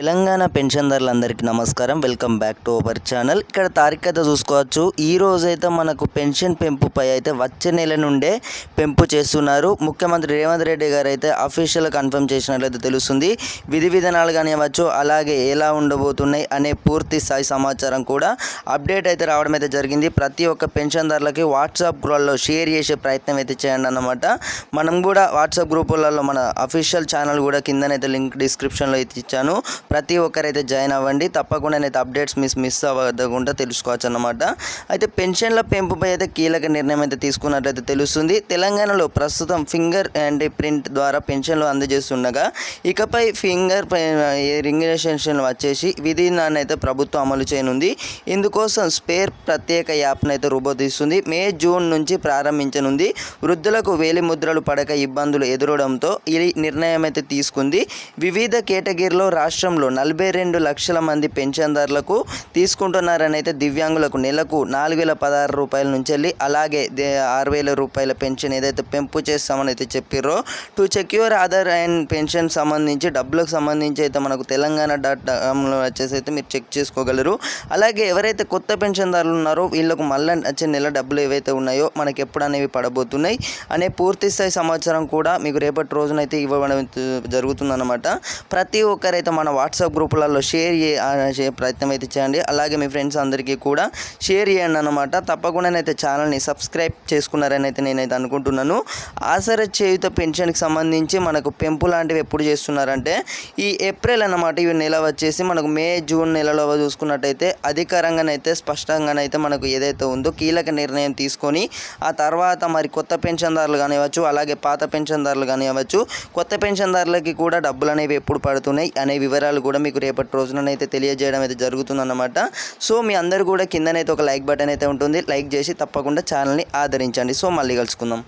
తెలంగాణ పెన్షన్దారులందరికీ నమస్కారం. Welcome back to our channel. ఇక్కడ తారీఖు అయితే చూసుకోవచ్చు. ఈ రోజైతే మనకు పెన్షన్ పెంపుపై అయితే వచ్చే నెల నుండే పెంపు చేస్తున్నారు. ముఖ్యమంత్రి రేవంత్ రెడ్డి గారు అయితే అఫీషియల్గా కన్ఫర్మ్ చేసినట్లయితే తెలుస్తుంది. విధి విధానాలు కానివ్వచ్చు, అలాగే ఎలా ఉండబోతున్నాయి అనే పూర్తి స్థాయి సమాచారం కూడా అప్డేట్ అయితే రావడం అయితే జరిగింది. ప్రతి ఒక్క పెన్షన్దారులకి వాట్సాప్ గ్రూపుల్లో షేర్ చేసే ప్రయత్నం అయితే చేయండి అన్నమాట. మనం కూడా వాట్సాప్ గ్రూపులలో మన అఫీషియల్ ఛానల్ కూడా కిందనైతే లింక్ డిస్క్రిప్షన్లో అయితే ఇచ్చాను. ప్రతి ఒక్కరైతే జాయిన్ అవ్వండి. తప్పకుండా అయితే అప్డేట్స్ మిస్ అవ్వకుండా తెలుసుకోవచ్చు అన్నమాట. అయితే పెన్షన్ల పెంపుపై అయితే కీలక నిర్ణయం అయితే తీసుకున్నట్లయితే తెలుస్తుంది. తెలంగాణలో ప్రస్తుతం ఫింగర్ అండ్ ప్రింట్ ద్వారా పెన్షన్లు అందజేస్తుండగా ఇకపై ఫింగర్ రింగినేషన్ వచ్చేసి విధానాన్ని అయితే ప్రభుత్వం అమలు చేయనుంది. ఇందుకోసం స్పేర్ ప్రత్యేక యాప్ను అయితే రూపొందిస్తుంది. మే జూన్ నుంచి ప్రారంభించనుంది. వృద్ధులకు వేలి ముద్రలు పడక ఇబ్బందులు ఎదురవడంతో ఈ నిర్ణయం అయితే తీసుకుంది. వివిధ కేటగిరీలో రాష్ట్రంలో 42 లక్షల మంది పెన్షన్దారులకు తీసుకుంటున్నారని అయితే దివ్యాంగులకు నెలకు 4,016 రూపాయల నుంచి వెళ్ళి అలాగే 6,000 రూపాయల పెన్షన్ ఏదైతే పెంపు చేస్తామని అయితే చెప్పారో to secure Aadhaar and pension సంబంధించి డబ్బులకు సంబంధించి అయితే మనకు తెలంగాణ.comలో వచ్చేసి అయితే మీరు చెక్ చేసుకోగలరు. అలాగే ఎవరైతే కొత్త పెన్షన్దారులు ఉన్నారో వీళ్ళకు మళ్ళీ వచ్చే నెల డబ్బులు ఏవైతే ఉన్నాయో మనకి ఎప్పుడు అనేవి పడబోతున్నాయి అనే పూర్తి స్థాయి సమాచారం కూడా మీకు రేపటి రోజునైతే ఇవ్వడం జరుగుతుందన్నమాట. ప్రతి ఒక్కరైతే మన వాట్సాప్ గ్రూపులలో షేర్ చేసే ప్రయత్నం అయితే చేయండి. అలాగే మీ ఫ్రెండ్స్ అందరికీ కూడా షేర్ చేయండి అన్నమాట. తప్పకుండానైతే ఛానల్ని సబ్స్క్రైబ్ చేసుకున్నారని అయితే నేనైతే అనుకుంటున్నాను. ఆసరా చేయూత పెన్షన్కి సంబంధించి మనకు పెంపు లాంటివి ఎప్పుడు చేస్తున్నారంటే ఈ ఏప్రిల్ అన్నమాట. ఈ నెల వచ్చేసి మనకు మే జూన్ నెలలో చూసుకున్నట్టయితే అధికారంగానైతే స్పష్టంగానైతే మనకు ఏదైతే ఉందో కీలక నిర్ణయం తీసుకొని ఆ తర్వాత మరి కొత్త పెన్షన్దారులు కానివ్వచ్చు, అలాగే పాత పెన్షన్దారులు కానివ్వచ్చు, కొత్త పెన్షన్దారులకి కూడా డబ్బులు అనేవి ఎప్పుడు పడుతున్నాయి అనే వివరాలు కూడా మీకు రేపటి రోజునైతే తెలియజేయడం అయితే జరుగుతుందన్నమాట. సో మీ అందరూ కూడా కిందనైతే ఒక లైక్ బటన్ అయితే ఉంటుంది. లైక్ చేసి తప్పకుండా ఛానల్ని ఆదరించండి. సో మళ్ళీ కలుసుకుందాం.